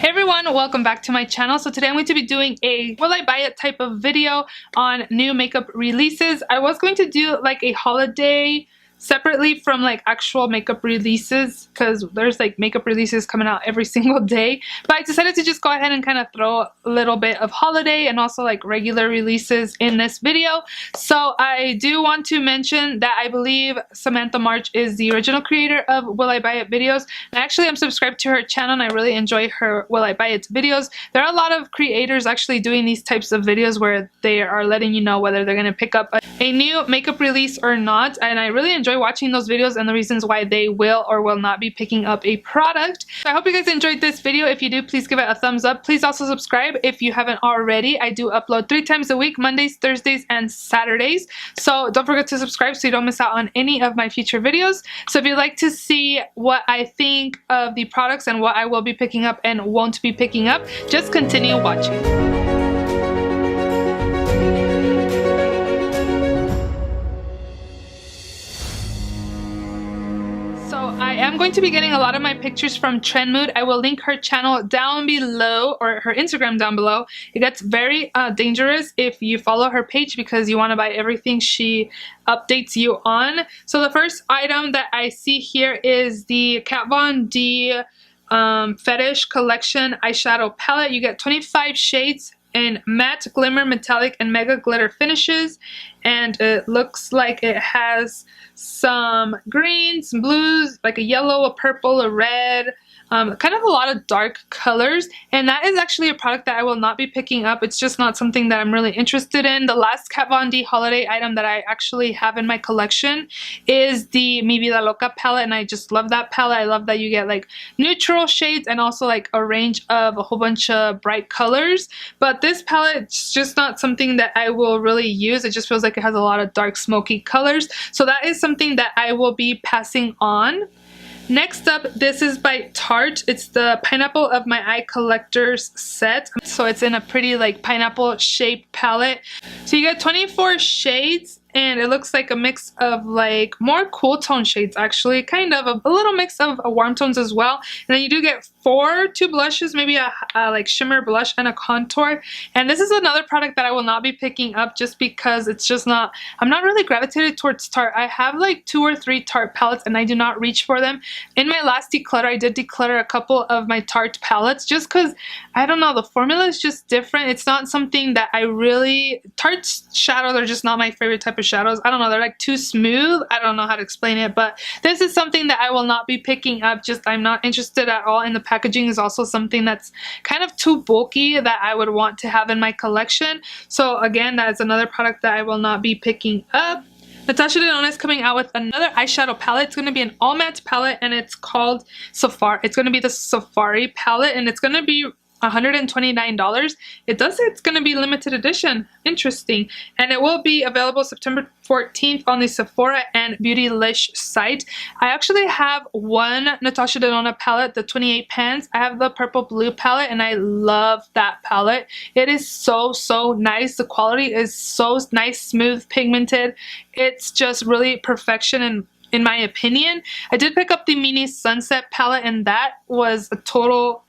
Hey everyone, welcome back to my channel. So today I'm going to be doing a will I buy it type of video on new makeup releases. I was going to do like a holiday separately from like actual makeup releases because there's like makeup releases coming out every single day, but I decided to just go ahead and kind of throw a little bit of holiday and also like regular releases in this video. So I do want to mention that I believe Samantha March is the original creator of Will I Buy It videos, and actually I'm subscribed to her channel and I really enjoy her Will I Buy It videos. There are a lot of creators actually doing these types of videos where they are letting you know whether they're going to pick up a new makeup release or not, and I really enjoy watching those videos and the reasons why they will or will not be picking up a product. So I hope you guys enjoyed this video. If you do, please give it a thumbs up. Please also subscribe if you haven't already. I do upload 3 times a week, Mondays, Thursdays, and Saturdays. So don't forget to subscribe so you don't miss out on any of my future videos. So if you'd like to see what I think of the products and what I will be picking up and won't be picking up, just continue watching. I am going to be getting a lot of my pictures from Trend Mood. I will link her channel down below, or her Instagram down below. It gets very dangerous if you follow her page because you want to buy everything she updates you on. So the first item that I see here is the Kat Von D Fetish Collection eyeshadow palette. You get 25 shades in matte, glimmer, metallic, and mega glitter finishes, and it looks like it has some greens, some blues, like a yellow, a purple, a red, kind of a lot of dark colors, and that is actually a product that I will not be picking up. It's just not something that I'm really interested in. The last Kat Von D holiday item that I actually have in my collection is the Mi Vida Loca palette, and I just love that palette. I love that you get like neutral shades and also like a range of a whole bunch of bright colors, but this palette, it's just not something that I will really use. It just feels like it has a lot of dark smoky colors, so that is something that I will be passing on. Next up, this is by Tarte. It's the Pineapple of My Eye Collectors set. So it's in a pretty like pineapple shaped palette. So you get 24 shades, and it looks like a mix of like more cool tone shades, actually, kind of a little mix of warm tones as well. And then you do get 2 blushes, maybe a like shimmer blush and a contour. And this is another product that I will not be picking up just because it's just not, I'm not really gravitated towards Tarte. I have like 2 or 3 Tarte palettes and I do not reach for them. In my last declutter, I did declutter a couple of my Tarte palettes just because, I don't know, the formula is just different. It's not something that I really, Tarte's shadows are just not my favorite type of shadows. I don't know, they're like too smooth. I don't know how to explain it, but this is something that I will not be picking up. Just I'm not interested at all, and the packaging is also something that's kind of too bulky that I would want to have in my collection. So again, that is another product that I will not be picking up. Natasha Denona is coming out with another eyeshadow palette. It's going to be an all matte palette, and it's called Safari. It's going to be the Safari palette, and it's going to be $129. It does say it's going to be limited edition. Interesting. And it will be available September 14th on the Sephora and Beautylish site. I actually have one Natasha Denona palette, the 28 pans. I have the purple blue palette, and I love that palette. It is so nice. The quality is so nice, smooth, pigmented. It's just really perfection in my opinion. I did pick up the Mini Sunset palette, and that was a total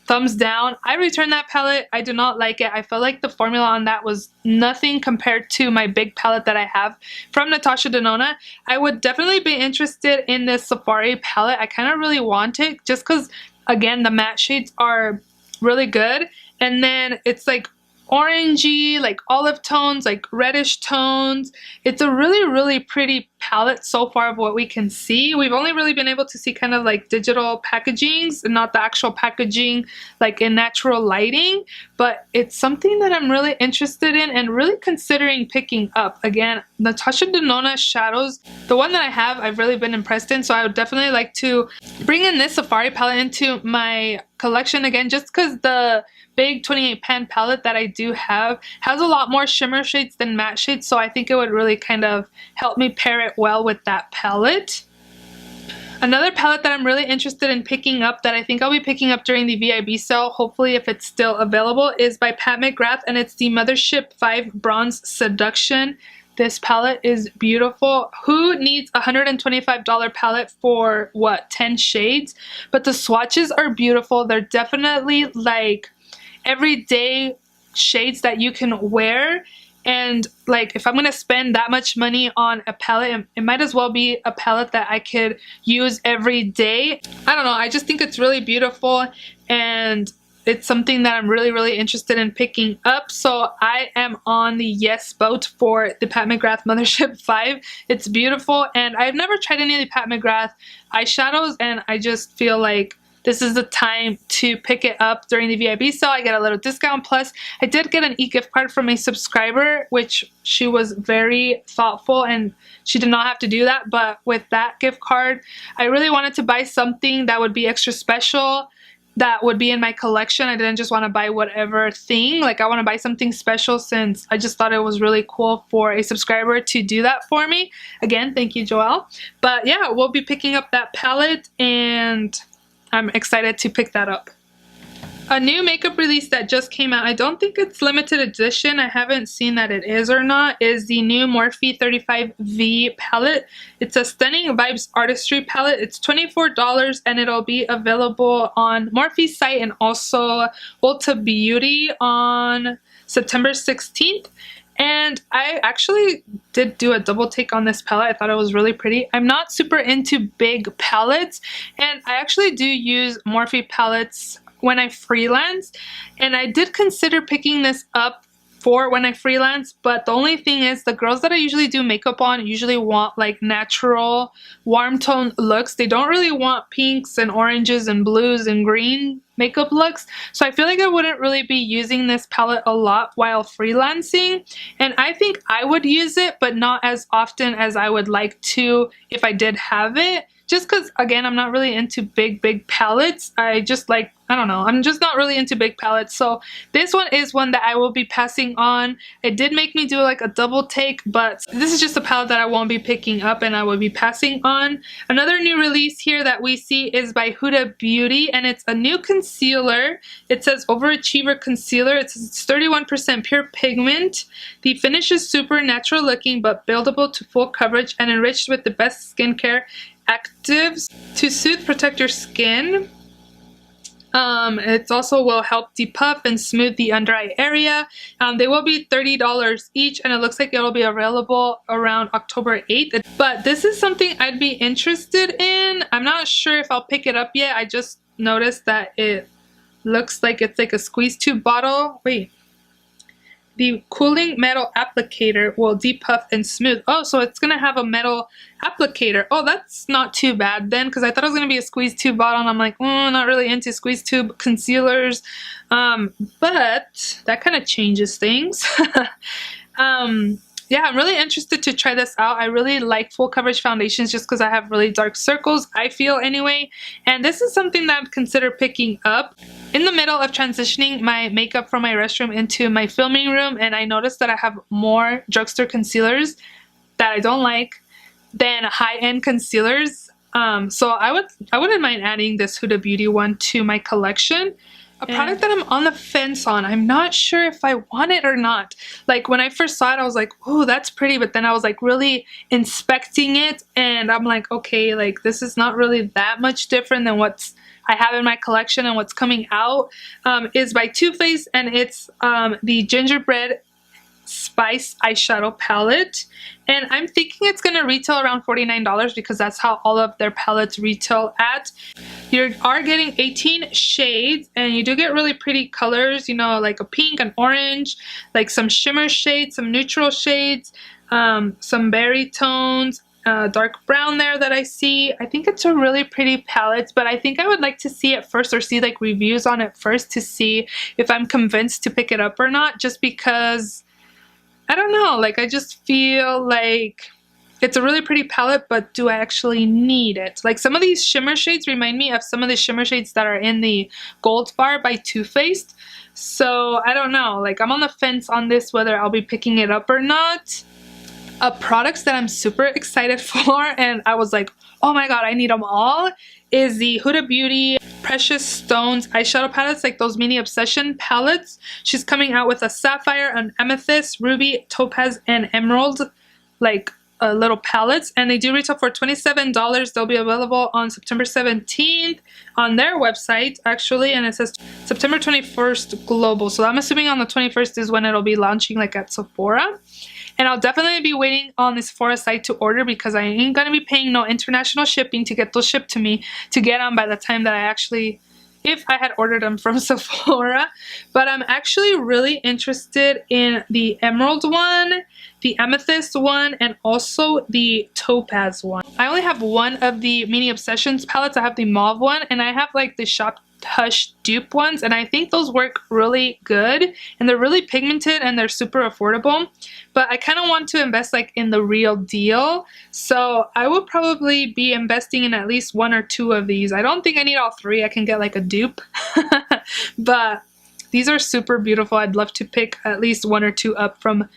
thumbs down. I returned that palette. I do not like it. I felt like the formula on that was nothing compared to my big palette that I have from Natasha Denona. I would definitely be interested in this Safari palette. I kind of really want it just because, again, the matte shades are really good. And then it's like orangey, like olive tones, like reddish tones. It's a really pretty palette so far of what we can see. We've only really been able to see kind of like digital packagings and not the actual packaging like in natural lighting, but it's something that I'm really interested in and really considering picking up. Again, Natasha Denona shadows, the one that I have, I've really been impressed in, so I would definitely like to bring in this Safari palette into my collection again, just because the big 28 pan palette that I do have has a lot more shimmer shades than matte shades, so I think it would really kind of help me pair it well with that palette. Another palette that I'm really interested in picking up, that I think I'll be picking up during the VIB sale, hopefully if it's still available, is by Pat McGrath, and it's the Mothership 5 Bronze Seduction. This palette is beautiful. Who needs a $125 palette for what, 10 shades? But the swatches are beautiful. They're definitely like everyday shades that you can wear. And like if I'm gonna spend that much money on a palette, it might as well be a palette that I could use every day. I don't know, I just think it's really beautiful, and it's something that I'm really interested in picking up. So I am on the yes boat for the Pat McGrath Mothership 5. It's beautiful, and I've never tried any of the Pat McGrath eyeshadows, and I just feel like this is the time to pick it up during the VIB sale. I get a little discount. Plus, I did get an e-gift card from a subscriber, which she was very thoughtful, and she did not have to do that. But with that gift card, I really wanted to buy something that would be extra special, that would be in my collection. I didn't just want to buy whatever thing. Like, I want to buy something special, since I just thought it was really cool for a subscriber to do that for me. Again, thank you, Joelle. But yeah, we'll be picking up that palette, and I'm excited to pick that up. A new makeup release that just came out, I don't think it's limited edition, I haven't seen that it is or not, is the new Morphe 35V palette. It's a Stunning Vibes Artistry palette. It's $24, and it'll be available on Morphe's site and also Ulta Beauty on September 16th. And I actually did do a double take on this palette. I thought it was really pretty. I'm not super into big palettes, and I actually do use Morphe palettes when I freelance, and I did consider picking this up for when I freelance, but the only thing is the girls that I usually do makeup on usually want like natural warm tone looks. They don't really want pinks and oranges and blues and green makeup looks, so I feel like I wouldn't really be using this palette a lot while freelancing, and I think I would use it, but not as often as I would like to if I did have it, just because again, I'm not really into big palettes. I just like, I don't know, I'm just not really into big palettes. So this one is one that I will be passing on. It did make me do like a double take, but this is just a palette that I won't be picking up and I will be passing on. Another new release here that we see is by Huda Beauty, and it's a new concealer. It says Overachiever Concealer. It says it's 31% pure pigment. The finish is super natural looking but buildable to full coverage and enriched with the best skincare actives to soothe, protect your skin. It also will help depuff and smooth the under eye area. They will be $30 each, and it looks like it'll be available around October 8th. But this is something I'd be interested in. I'm not sure if I'll pick it up yet. I just noticed that it looks like it's like a squeeze tube bottle. Wait. The cooling metal applicator will depuff and smooth. Oh, so it's gonna have a metal applicator. Oh, that's not too bad then, because I thought it was gonna be a squeeze tube bottle, and I'm like, not really into squeeze tube concealers. But that kind of changes things. Yeah, I'm really interested to try this out. I really like full coverage foundations just because I have really dark circles, I feel anyway. And this is something that I'd consider picking up. In the middle of transitioning my makeup from my restroom into my filming room, and I noticed that I have more drugstore concealers that I don't like than high-end concealers. So I wouldn't mind adding this Huda Beauty one to my collection. A product that I'm on the fence on. I'm not sure if I want it or not. Like when I first saw it, I was like, oh, that's pretty. But then I was like really inspecting it, and I'm like, okay, like this is not really that much different than what's I have in my collection and what's coming out. Is by Too Faced, and it's the Gingerbread Spice eyeshadow palette, and I'm thinking it's gonna retail around $49 because that's how all of their palettes retail at. You are getting 18 shades, and you do get really pretty colors, you know, like a pink, an orange, like some shimmer shades, some neutral shades, some berry tones, dark brown there that I see. I think it's a really pretty palette, but I think I would like to see it first, or see like reviews on it first, to see if I'm convinced to pick it up or not, just because I don't know, like I just feel like it's a really pretty palette, but do I actually need it? Like some of these shimmer shades remind me of some of the shimmer shades that are in the Gold Bar by Too Faced. So I don't know, like I'm on the fence on this, whether I'll be picking it up or not. Products that I'm super excited for, and I was like, oh my god, I need them all, is the Huda Beauty Precious Stones eyeshadow palettes, like those mini obsession palettes. She's coming out with a sapphire, an amethyst, ruby, topaz, and emerald like little palettes, and they do retail for $27. They'll be available on September 17th on their website actually, and it says September 21st global, so I'm assuming on the 21st is when it'll be launching, like at Sephora. And I'll definitely be waiting on the Sephora site to order, because I ain't gonna be paying no international shipping to get those shipped to me to get them by the time that I actually, if I had ordered them from Sephora. But I'm actually really interested in the emerald one, the amethyst one, and also the topaz one. I only have one of the Mini Obsessions palettes. I have the mauve one, and I have like the Shop Hush dupe ones, and I think those work really good, and they're really pigmented and they're super affordable. But I kind of want to invest like in the real deal, so I will probably be investing in at least 1 or 2 of these. I don't think I need all 3. I can get like a dupe. But these are super beautiful. I'd love to pick at least 1 or 2 up from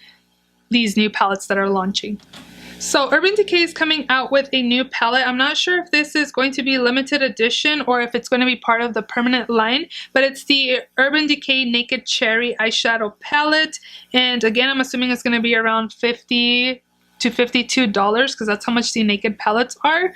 these new palettes that are launching. So Urban Decay is coming out with a new palette. I'm not sure if this is going to be limited edition or if it's going to be part of the permanent line, but it's the Urban Decay Naked Cherry eyeshadow palette. And again, I'm assuming it's going to be around $50 to $52 because that's how much the Naked palettes are.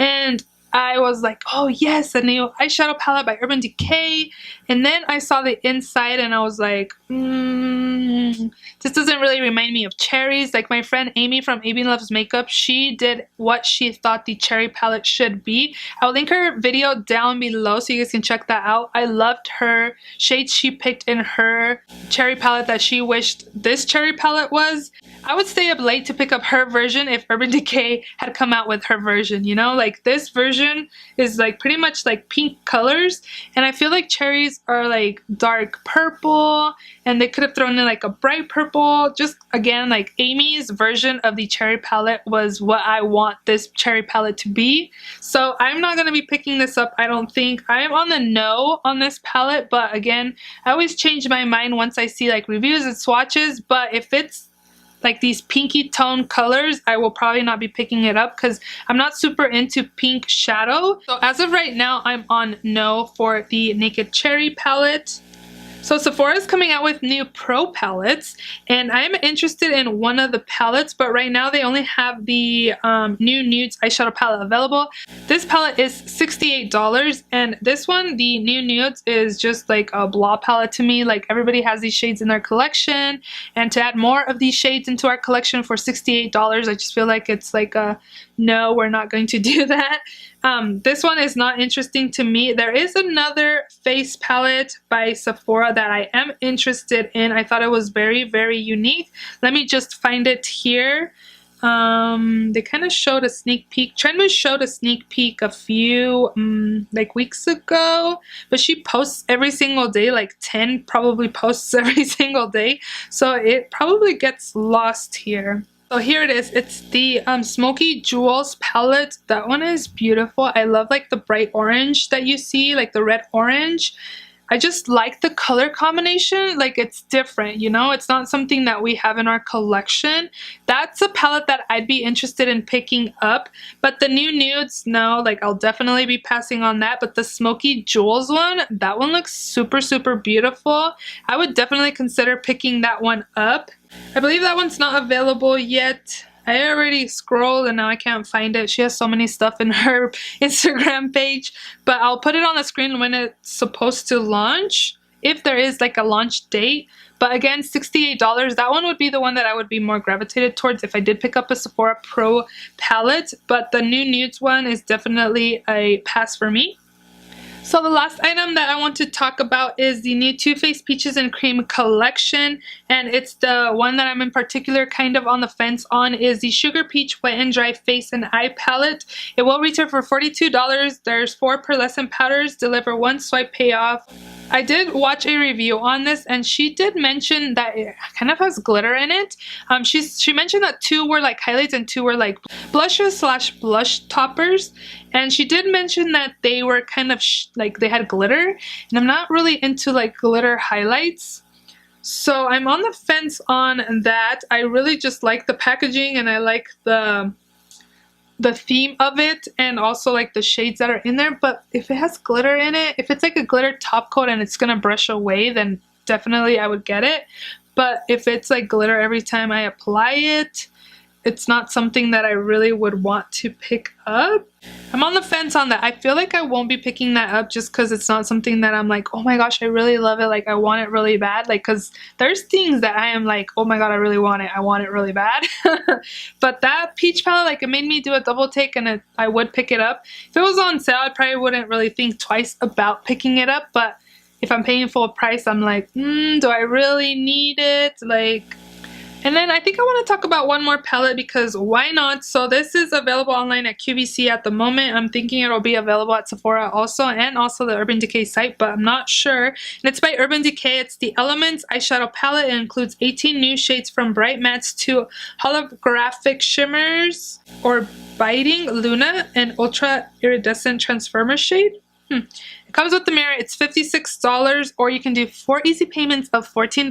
And I was like, oh yes, a new eyeshadow palette by Urban Decay. And then I saw the inside and I was like, this doesn't really remind me of cherries. Like my friend Amy from Amy Loves Makeup, she did what she thought the cherry palette should be. I'll link her video down below so you guys can check that out. I loved her shades she picked in her cherry palette that she wished this cherry palette was. I would stay up late to pick up her version if Urban Decay had come out with her version, you know? Like this version is like pretty much like pink colors, and I feel like cherries are like dark purple, and they could have thrown in like a bright purple. Just again, like Amy's version of the cherry palette was what I want this cherry palette to be. So I'm not going to be picking this up, I don't think. I am on the no on this palette, but again, I always change my mind once I see like reviews and swatches. But if it's like these pinky tone colors, I will probably not be picking it up because I'm not super into pink shadow. So as of right now, I'm on no for the Naked Cherry palette. So Sephora is coming out with new Pro palettes, and I'm interested in one of the palettes, but right now they only have the new Nudes eyeshadow palette available. This palette is $68, and this one, the new Nudes, is just like a blah palette to me. Like everybody has these shades in their collection, and to add more of these shades into our collection for $68, I just feel like it's like a no, we're not going to do that. This one is not interesting to me. There is another face palette by Sephora that I am interested in. I thought it was very, very unique. Let me just find it here. They kind of showed a sneak peek. Trendmood showed a sneak peek a few like weeks ago, but she posts every single day, like 10 probably posts every single day, so it probably gets lost here. So here it is. It's the Smoky Jewels palette. That one is beautiful. I love like the bright orange that you see, like the red orange. I just like the color combination. Like it's different, you know? It's not something that we have in our collection. That's a palette that I'd be interested in picking up. But the new Nudes, no, like I'll definitely be passing on that. But the Smoky Jewels one, that one looks super, super beautiful. I would definitely consider picking that one up. I believe that one's not available yet. I already scrolled and now I can't find it. She has so many stuff in her Instagram page, but I'll put it on the screen when it's supposed to launch, if there is like a launch date. But again, $68, that one would be the one that I would be more gravitated towards if I did pick up a Sephora Pro palette. But the new Nudes one is definitely a pass for me. So the last item that I want to talk about is the new Too Faced Peaches and Cream collection, and it's the one that I'm in particular kind of on the fence on, is the Sugar Peach Wet and Dry Face and Eye Palette. It will retail for $42. There's 4 pearlescent powders, deliver 1 swipe payoff. I did watch a review on this, and she did mention that it kind of has glitter in it. She mentioned that 2 were like highlights and 2 were like blushes slash blush toppers. And she did mention that they were kind of like they had glitter, and I'm not really into like glitter highlights. So I'm on the fence on that. I really just like the packaging, and I like the theme of it, and also like the shades that are in there. But if it has glitter in it, if it's like a glitter top coat and it's gonna brush away, then definitely I would get it. But if it's like glitter every time I apply it, it's not something that I really would want to pick up. I'm on the fence on that. I feel like I won't be picking that up just because it's not something that I'm like, oh my gosh, I really love it. Like, I want it really bad. Like, because there's things that I am like, oh my god, I really want it. I want it really bad. But that peach palette, like, it made me do a double take, and I would pick it up. If it was on sale, I probably wouldn't really think twice about picking it up. But if I'm paying full price, I'm like, do I really need it? Like... And then I think I want to talk about one more palette because why not? So this is available online at QVC at the moment. I'm thinking it'll be available at Sephora also, and also the Urban Decay site, but I'm not sure. And it's by Urban Decay. It's the Elements eyeshadow palette. It includes 18 new shades from bright mattes to holographic shimmers or biting Luna and ultra iridescent transformer shade. It comes with the mirror. It's $56, or you can do 4 easy payments of $14.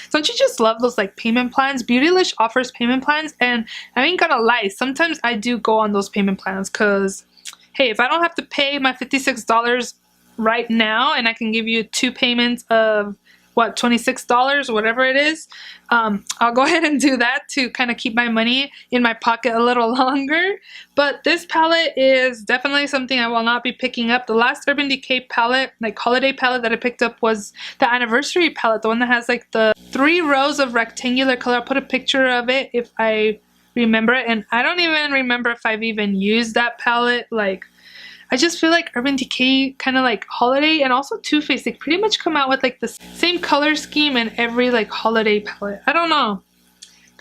Don't you just love those like payment plans? Beautylish offers payment plans, and I ain't gonna lie, sometimes I do go on those payment plans because, hey, if I don't have to pay my $56 right now and I can give you 2 payments of what, $26, whatever it is, I'll go ahead and do that to kind of keep my money in my pocket a little longer. But this palette is definitely something I will not be picking up. The last Urban Decay palette, like holiday palette that I picked up, was the anniversary palette, the one that has like the 3 rows of rectangular color. I'll put a picture of it if I remember it, and I don't even remember if I've even used that palette. Like, I just feel like Urban Decay, kind of like holiday, and also Too Faced, they pretty much come out with like the same color scheme in every like holiday palette. I don't know.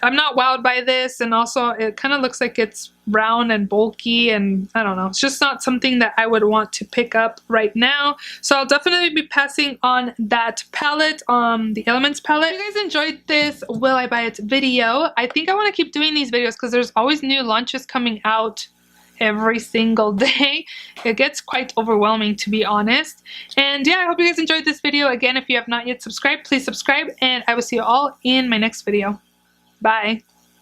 I'm not wowed by this, and also it kind of looks like it's round and bulky, and I don't know. It's just not something that I would want to pick up right now. So I'll definitely be passing on that palette, the Elements palette. If you guys enjoyed this Will I Buy It video, I think I want to keep doing these videos because there's always new launches coming out every single day. It gets quite overwhelming, to be honest. And yeah, I hope you guys enjoyed this video. Again, if you have not yet subscribed, please subscribe, and I will see you all in my next video. Bye.